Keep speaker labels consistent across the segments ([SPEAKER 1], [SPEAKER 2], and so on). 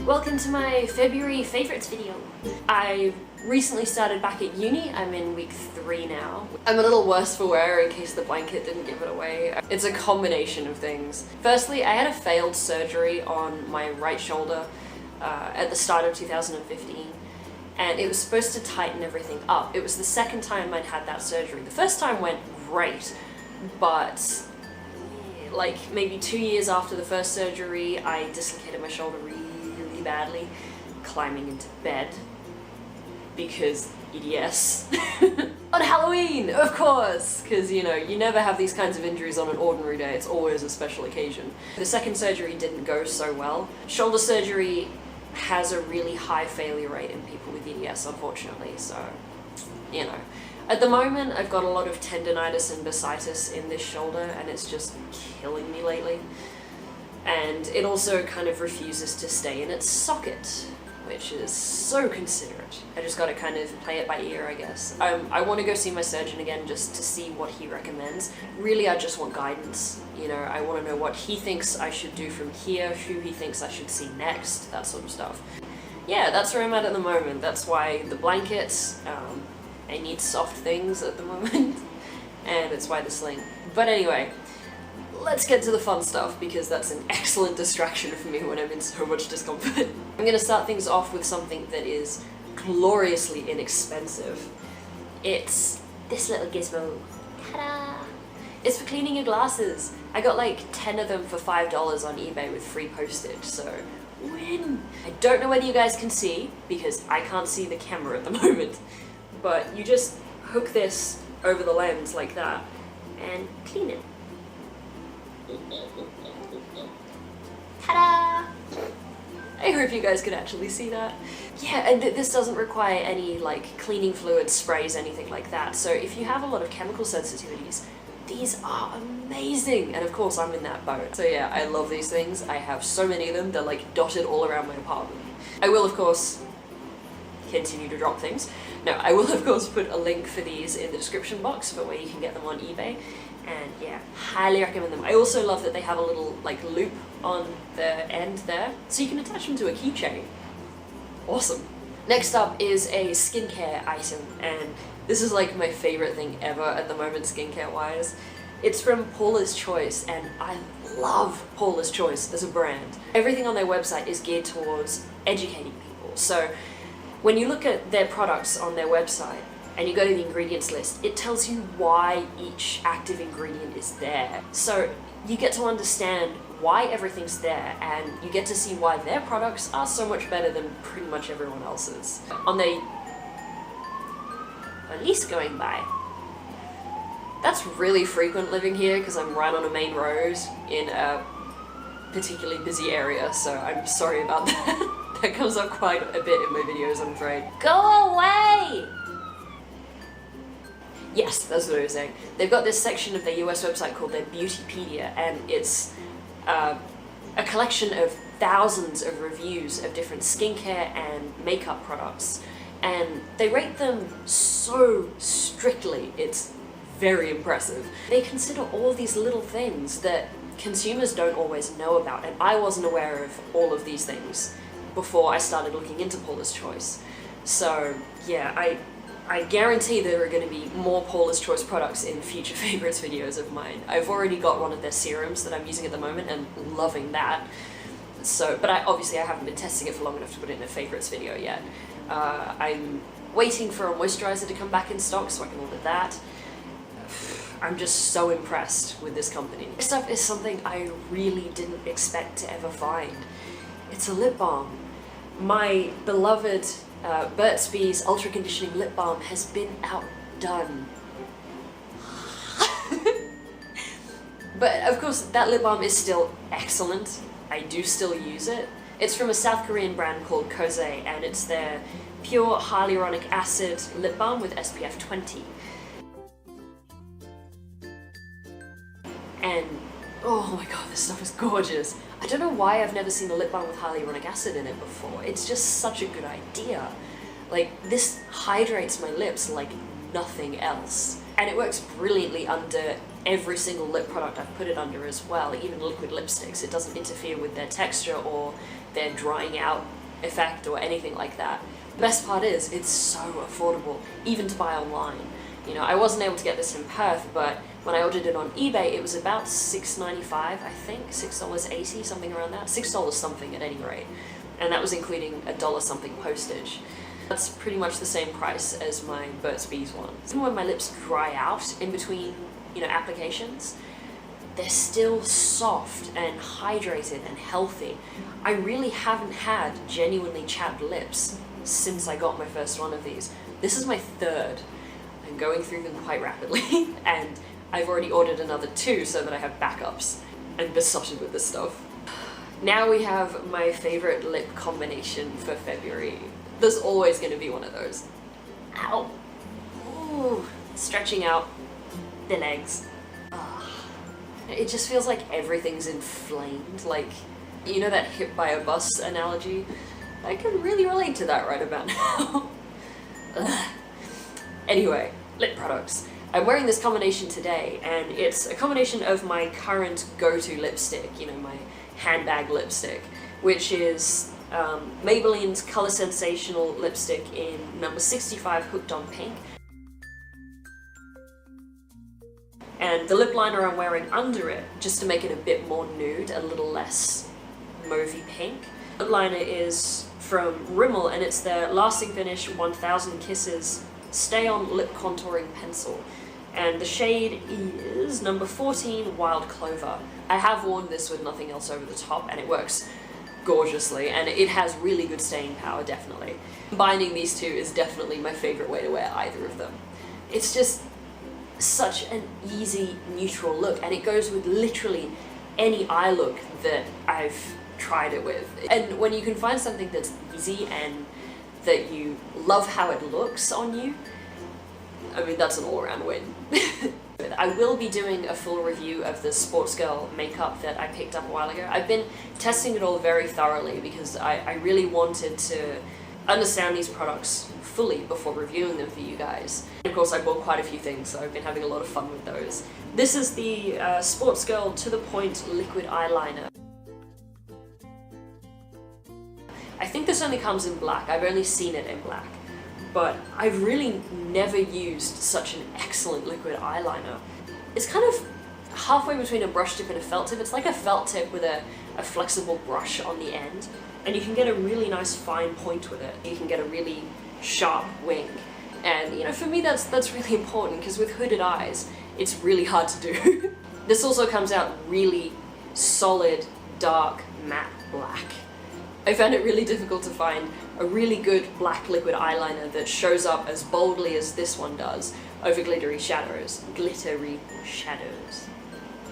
[SPEAKER 1] Welcome to my February favourites video. I recently started back at uni. I'm in week 3 now. I'm a little worse for wear in case the blanket didn't give it away. It's a combination of things. Firstly, I had a failed surgery on my right shoulder at the start of 2015. And it was supposed to tighten everything up. It was the second time I'd had that surgery. The first time went great, but like maybe 2 years after the first surgery, I dislocated my shoulder really badly climbing into bed because yes. On Halloween, of course, because you know, you never have these kinds of injuries on an ordinary day, it's always a special occasion. The second surgery didn't go so well. Shoulder surgery has a really high failure rate in people with EDS, unfortunately, so, you know. At the moment, I've got a lot of tendonitis and bursitis in this shoulder, and it's just killing me lately. And it also kind of refuses to stay in its socket, which is so considerate. I just gotta kind of play it by ear, I guess. I want to go see my surgeon again just to see what he recommends. Really, I just want guidance. You know, I want to know what he thinks I should do from here, who he thinks I should see next, that sort of stuff. Yeah, that's where I'm at the moment. That's why the blankets, I need soft things at the moment, and it's why the sling. But anyway, let's get to the fun stuff, because that's an excellent distraction for me when I'm in so much discomfort. I'm gonna start things off with something that is gloriously inexpensive. It's this little gizmo. Ta-da! It's for cleaning your glasses. I got like 10 of them for $5 on eBay with free postage, so win! I don't know whether you guys can see, because I can't see the camera at the moment, but you just hook this over the lens like that and clean it. Ta-da! I hope you guys could actually see that. Yeah, and this doesn't require any like cleaning fluid sprays, anything like that, so if you have a lot of chemical sensitivities, these are amazing! And of course I'm in that boat. So yeah, I love these things. I have so many of them, they're like dotted all around my apartment. I will of course continue to drop things. No, I will of course put a link for these in the description box for where you can get them on eBay. And yeah, highly recommend them. I also love that they have a little like loop on the end there, so you can attach them to a keychain. Awesome. Next up is a skincare item, and this is like my favorite thing ever at the moment skincare wise. It's from Paula's Choice, and I love Paula's Choice as a brand. Everything on their website is geared towards educating people. So when you look at their products on their website, and you go to the ingredients list, it tells you why each active ingredient is there. So you get to understand why everything's there, and you get to see why their products are so much better than pretty much everyone else's. On the police going by. That's really frequent living here because I'm right on a main road in a particularly busy area, so I'm sorry about that. That comes up quite a bit in my videos, I'm afraid. Go away! Yes, that's what I was saying. They've got this section of their US website called their Beautypedia, and it's a collection of thousands of reviews of different skincare and makeup products, and they rate them so strictly. It's very impressive. They consider all these little things that consumers don't always know about, and I wasn't aware of all of these things before I started looking into Paula's Choice. So yeah, I guarantee there are going to be more Paula's Choice products in future favorites videos of mine. I've already got one of their serums that I'm using at the moment and loving that. So, but obviously I haven't been testing it for long enough to put it in a favorites video yet. I'm waiting for a moisturizer to come back in stock so I can order that. I'm just so impressed with this company. Next up is something I really didn't expect to ever find. It's a lip balm. My beloved Burt's Bees Ultra Conditioning Lip Balm has been outdone. But of course that lip balm is still excellent. I do still use it. It's from a South Korean brand called Kose, and it's their pure hyaluronic acid lip balm with SPF 20. And oh my god, this stuff is gorgeous. I don't know why I've never seen a lip balm with hyaluronic acid in it before. It's just such a good idea. Like, this hydrates my lips like nothing else. And it works brilliantly under every single lip product I've put it under as well, even liquid lipsticks. It doesn't interfere with their texture or their drying out effect or anything like that. The best part is, it's so affordable, even to buy online. You know, I wasn't able to get this in Perth, but when I ordered it on eBay, it was about $6.95, I think, $6.80, something around that. $6 something at any rate. And that was including $1 something postage. That's pretty much the same price as my Burt's Bees one. Even when my lips dry out in between, you know, applications, they're still soft and hydrated and healthy. I really haven't had genuinely chapped lips since I got my first one of these. This is my third. I'm going through them quite rapidly, and I've already ordered another 2 so that I have backups. I'm besotted with this stuff. Now we have my favorite lip combination for February. There's always going to be one of those. Ow! Ooh, stretching out the legs. It just feels like everything's inflamed. Like, you know that hit by a bus analogy? I can really relate to that right about now. Anyway, lip products. I'm wearing this combination today, and it's a combination of my current go-to lipstick, you know, my handbag lipstick, which is Maybelline's Color Sensational lipstick in number 65 Hooked on Pink. And the lip liner I'm wearing under it, just to make it a bit more nude, a little less mauvey pink. The lip liner is from Rimmel, and it's their Lasting Finish 1000 Kisses Stay On Lip Contouring Pencil. And the shade is number 14 Wild Clover. I have worn this with nothing else over the top, and it works gorgeously, and it has really good staying power, definitely. Combining these two is definitely my favorite way to wear either of them. It's just such an easy, neutral look, and it goes with literally any eye look that I've tried it with. And when you can find something that's easy and that you love how it looks on you, I mean, that's an all-around win. I will be doing a full review of the Sports Girl makeup that I picked up a while ago. I've been testing it all very thoroughly because I really wanted to understand these products fully before reviewing them for you guys. And of course, I bought quite a few things, so I've been having a lot of fun with those. This is the Sports Girl To The Point liquid eyeliner. I think this only comes in black. I've only seen it in black. But I've really never used such an excellent liquid eyeliner. It's kind of halfway between a brush tip and a felt tip. It's like a felt tip with a flexible brush on the end, and you can get a really nice fine point with it. You can get a really sharp wing. And you know, for me that's really important, because with hooded eyes, it's really hard to do. This also comes out really solid, dark, matte black. I found it really difficult to find a really good black liquid eyeliner that shows up as boldly as this one does over glittery shadows. Glittery shadows.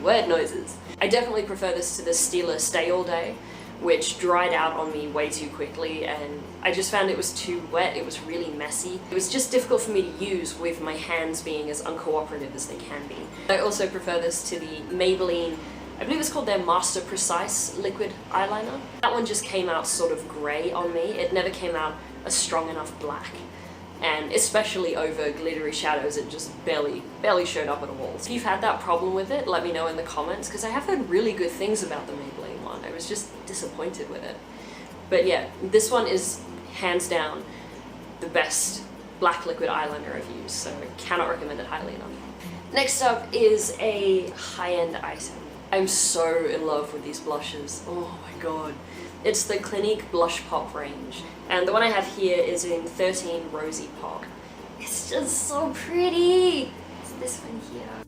[SPEAKER 1] Word noises. I definitely prefer this to the Stila Stay All Day, which dried out on me way too quickly, and I just found it was too wet. It was really messy. It was just difficult for me to use with my hands being as uncooperative as they can be. I also prefer this to the Maybelline, I believe it's called their Master Precise liquid eyeliner. That one just came out sort of grey on me. It never came out a strong enough black. And especially over glittery shadows, it just barely showed up at all. If you've had that problem with it, let me know in the comments, because I have heard really good things about the Maybelline one. I was just disappointed with it. But yeah, this one is hands down the best black liquid eyeliner I've used, so I cannot recommend it highly enough. Next up is a high-end item. I'm so in love with these blushes. Oh my god. It's the Clinique Blush Pop range. And the one I have here is in 13 Rosy Pop. It's just so pretty! It's this one here.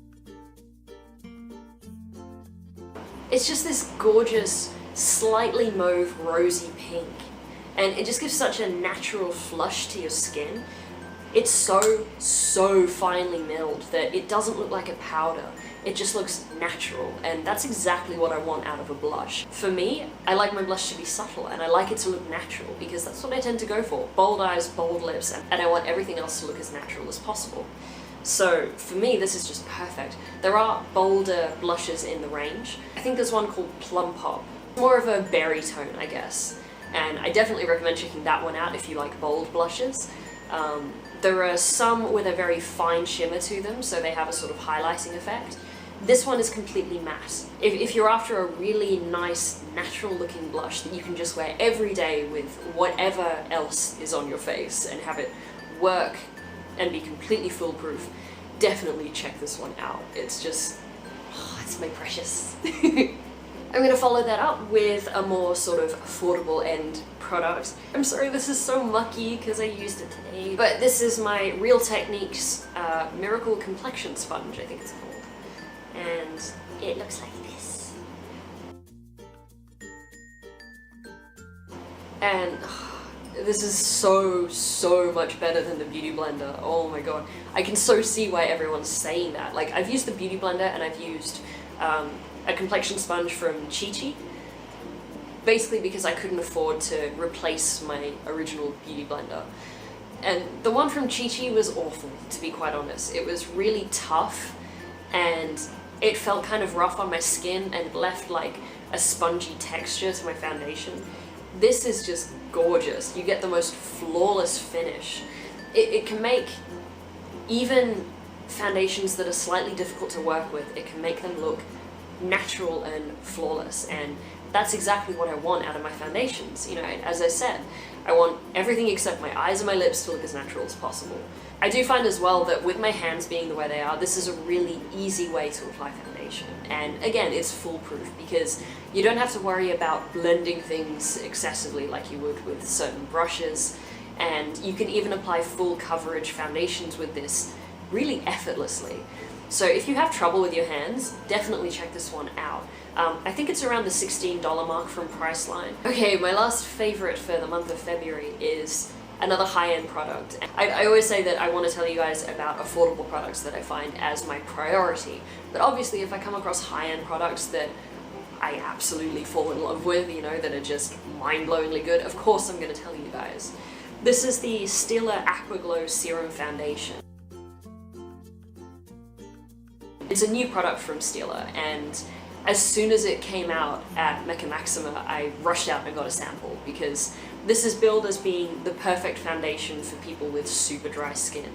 [SPEAKER 1] It's just this gorgeous, slightly mauve rosy pink. And it just gives such a natural flush to your skin. It's so finely milled that it doesn't look like a powder. It just looks natural, and that's exactly what I want out of a blush. For me, I like my blush to be subtle, and I like it to look natural, because that's what I tend to go for. Bold eyes, bold lips, and I want everything else to look as natural as possible. So for me, this is just perfect. There are bolder blushes in the range. I think there's one called Plum Pop. More of a berry tone, I guess. And I definitely recommend checking that one out if you like bold blushes. There are some with a very fine shimmer to them, so they have a sort of highlighting effect. This one is completely matte. If you're after a really nice, natural looking blush that you can just wear every day with whatever else is on your face and have it work and be completely foolproof, definitely check this one out. It's just, oh, it's my precious. I'm going to follow that up with a more sort of affordable end product. I'm sorry this is so mucky because I used it today, but this is my Real Techniques Miracle Complexion Sponge, I think it's called. And it looks like this. And this is so much better than the Beauty Blender. Oh my god. I can so see why everyone's saying that. Like, I've used the Beauty Blender and I've used a complexion sponge from Chi Chi, basically because I couldn't afford to replace my original Beauty Blender. And the one from Chi Chi was awful, to be quite honest. It was really tough and it felt kind of rough on my skin and left like a spongy texture to my foundation. This is just gorgeous. You get the most flawless finish. It can make even foundations that are slightly difficult to work with, it can make them look natural and flawless, and that's exactly what I want out of my foundations. You know, as I said, I want everything except my eyes and my lips to look as natural as possible. I do find as well that with my hands being the way they are, this is a really easy way to apply foundation. And again, it's foolproof because you don't have to worry about blending things excessively like you would with certain brushes, and you can even apply full coverage foundations with this really effortlessly. So if you have trouble with your hands, definitely check this one out. I think it's around the $16 mark from Priceline. Okay, my last favorite for the month of February is another high-end product. I always say that I want to tell you guys about affordable products that I find as my priority, but obviously if I come across high-end products that I absolutely fall in love with, you know, that are just mind-blowingly good, of course I'm going to tell you guys. This is the Stila Aqua Glow Serum Foundation. It's a new product from Stila, and as soon as it came out at Mecca Maxima, I rushed out and got a sample because this is billed as being the perfect foundation for people with super dry skin.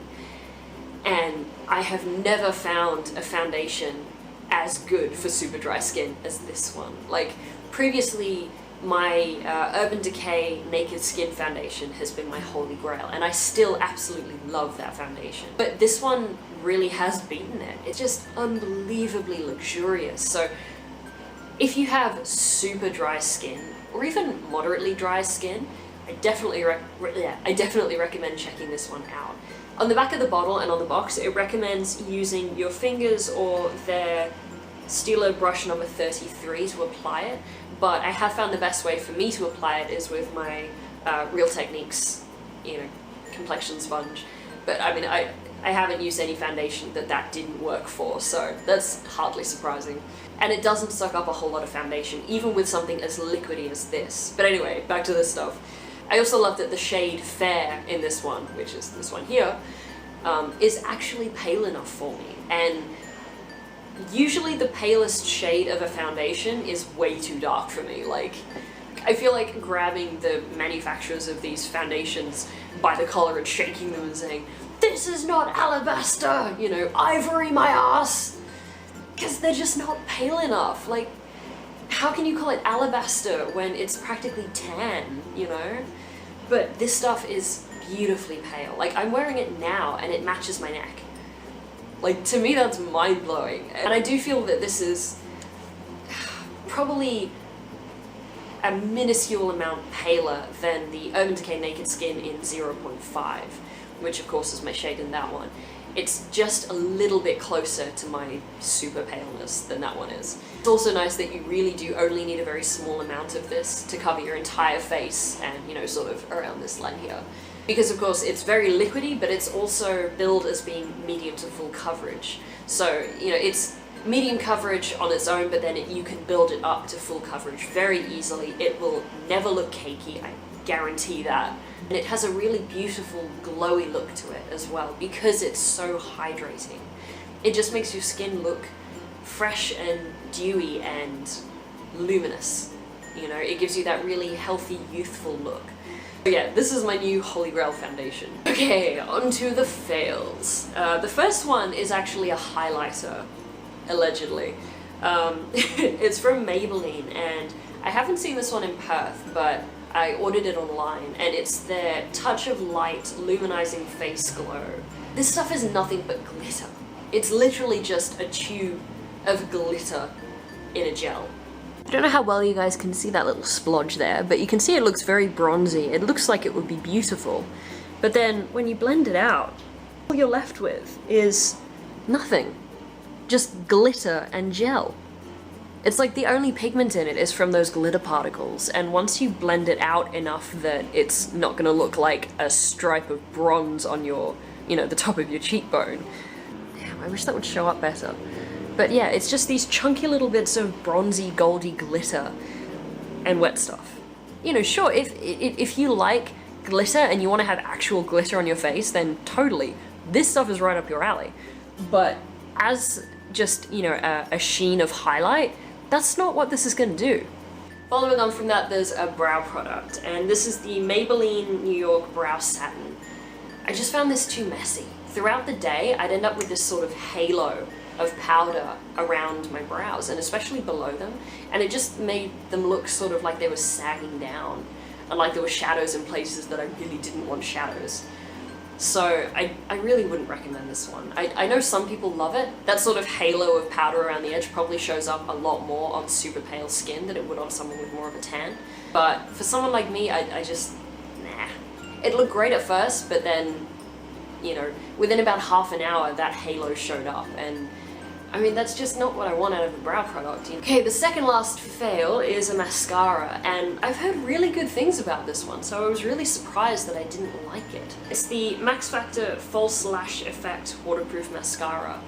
[SPEAKER 1] And I have never found a foundation as good for super dry skin as this one. Like, previously, my Urban Decay Naked Skin Foundation has been my holy grail, and I still absolutely love that foundation. But this one really has beaten it. It's just unbelievably luxurious. So if you have super dry skin, or even moderately dry skin, I definitely recommend checking this one out. On the back of the bottle and on the box, it recommends using your fingers or their Stila brush number 33 to apply it, but I have found the best way for me to apply it is with my Real Techniques, you know, complexion sponge. But I mean, I haven't used any foundation that didn't work for, so that's hardly surprising. And it doesn't suck up a whole lot of foundation, even with something as liquidy as this. But anyway, back to this stuff. I also love that the shade Fair in this one, which is this one here, is actually pale enough for me. And usually the palest shade of a foundation is way too dark for me. Like, I feel like grabbing the manufacturers of these foundations by the collar and shaking them and saying, "This is not alabaster, you know, ivory my ass," because they're just not pale enough. Like, how can you call it alabaster when it's practically tan, you know? But this stuff is beautifully pale. Like, I'm wearing it now and it matches my neck. Like, to me that's mind-blowing. And I do feel that this is probably a minuscule amount paler than the Urban Decay Naked Skin in 0.5, which of course is my shade in that one. It's just a little bit closer to my super paleness than that one is. It's also nice that you really do only need a very small amount of this to cover your entire face and, you know, sort of around this line here. Because of course it's very liquidy, but it's also billed as being medium to full coverage. So, you know, it's medium coverage on its own, but then you can build it up to full coverage very easily. It will never look cakey, I guarantee that. And it has a really beautiful glowy look to it as well because it's so hydrating. It just makes your skin look fresh and dewy and luminous. You know, it gives you that really healthy, youthful look. But yeah, this is my new Holy Grail foundation. Okay, on to the fails. The first one is actually a highlighter, allegedly. It's from Maybelline, and I haven't seen this one in Perth, but I ordered it online, and it's their Touch of Light Luminizing Face Glow. This stuff is nothing but glitter. It's literally just a tube of glitter in a gel. I don't know how well you guys can see that little splodge there, but you can see it looks very bronzy. It looks like it would be beautiful. But then when you blend it out, all you're left with is nothing. Just glitter and gel. It's like the only pigment in it is from those glitter particles, and once you blend it out enough that it's not gonna look like a stripe of bronze on your, you know, the top of your cheekbone. Damn, I wish that would show up better. But yeah, it's just these chunky little bits of bronzy, goldy glitter and wet stuff. You know, sure, if you like glitter and you want to have actual glitter on your face, then totally, this stuff is right up your alley. But as just, you know, a sheen of highlight, that's not what this is going to do. Following on from that, there's a brow product, and this is the Maybelline New York Brow Satin. I just found this too messy. Throughout the day, I'd end up with this sort of halo of powder around my brows, and especially below them, and it just made them look sort of like they were sagging down, and like there were shadows in places that I really didn't want shadows. So I really wouldn't recommend this one. I know some people love it. That sort of halo of powder around the edge probably shows up a lot more on super pale skin than it would on someone with more of a tan. But for someone like me, I just, nah. It looked great at first, but then, you know, within about half an hour, that halo showed up, and I mean, that's just not what I want out of a brow product. Okay, the second last fail is a mascara, and I've heard really good things about this one, so I was really surprised that I didn't like it. It's the Max Factor False Lash Effect Waterproof Mascara,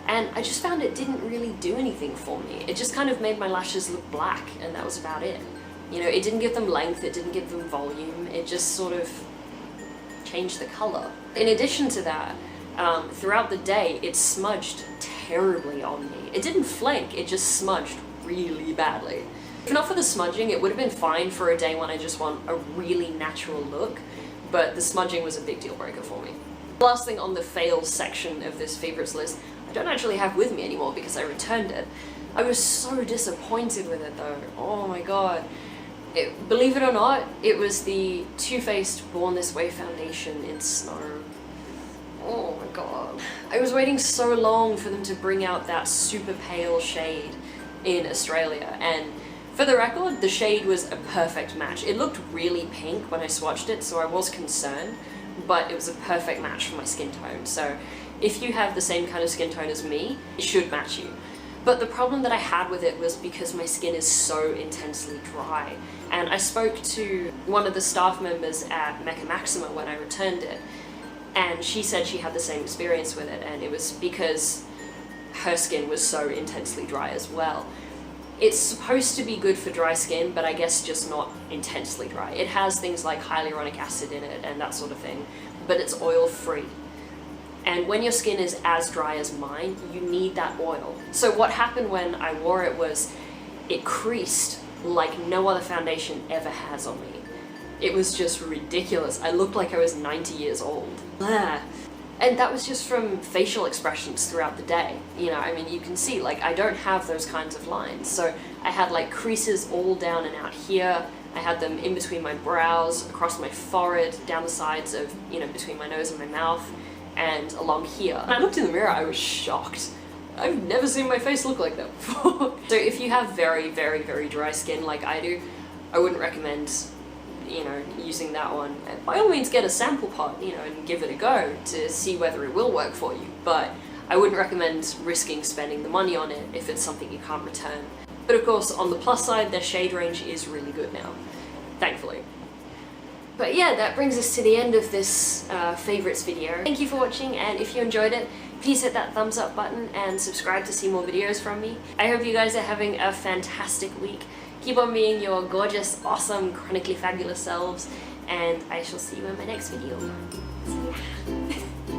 [SPEAKER 1] and I just found it didn't really do anything for me. It just kind of made my lashes look black, and that was about it. You know, it didn't give them length, it didn't give them volume, it just sort of changed the color. In addition to that, throughout the day, it smudged terribly on me. It didn't flake, it just smudged really badly. If not for the smudging, it would have been fine for a day when I just want a really natural look, but the smudging was a big deal breaker for me. The last thing on the fails section of this favorites list, I don't actually have with me anymore because I returned it. I was so disappointed with it though, oh my god. Believe it or not, it was the Too Faced Born This Way foundation in Snow. Oh my god. I was waiting so long for them to bring out that super pale shade in Australia, and for the record, the shade was a perfect match. It looked really pink when I swatched it, so I was concerned, but it was a perfect match for my skin tone. So if you have the same kind of skin tone as me, it should match you. But the problem that I had with it was because my skin is so intensely dry, and I spoke to one of the staff members at Mecca Maxima when I returned it, and she said she had the same experience with it, and it was because her skin was so intensely dry as well. It's supposed to be good for dry skin, but I guess just not intensely dry. It has things like hyaluronic acid in it and that sort of thing, but it's oil-free. And when your skin is as dry as mine, you need that oil. So what happened when I wore it was it creased like no other foundation ever has on me. It was just ridiculous. I looked like I was 90 years old. Blah. And that was just from facial expressions throughout the day. You know, I mean, you can see, like, I don't have those kinds of lines. So I had, like, creases all down and out here. I had them in between my brows, across my forehead, down the sides of, you know, between my nose and my mouth, and along here. When I looked in the mirror, I was shocked. I've never seen my face look like that before. So if you have very, very, very dry skin like I do, I wouldn't recommend, you know, using that one. And by all means get a sample pot, you know, and give it a go to see whether it will work for you, but I wouldn't recommend risking spending the money on it if it's something you can't return. But of course, on the plus side, their shade range is really good now, thankfully. But yeah, that brings us to the end of this favorites video. Thank you for watching, and if you enjoyed it, please hit that thumbs up button and subscribe to see more videos from me. I hope you guys are having a fantastic week. Keep on being your gorgeous, awesome, chronically fabulous selves, and I shall see you in my next video. See ya.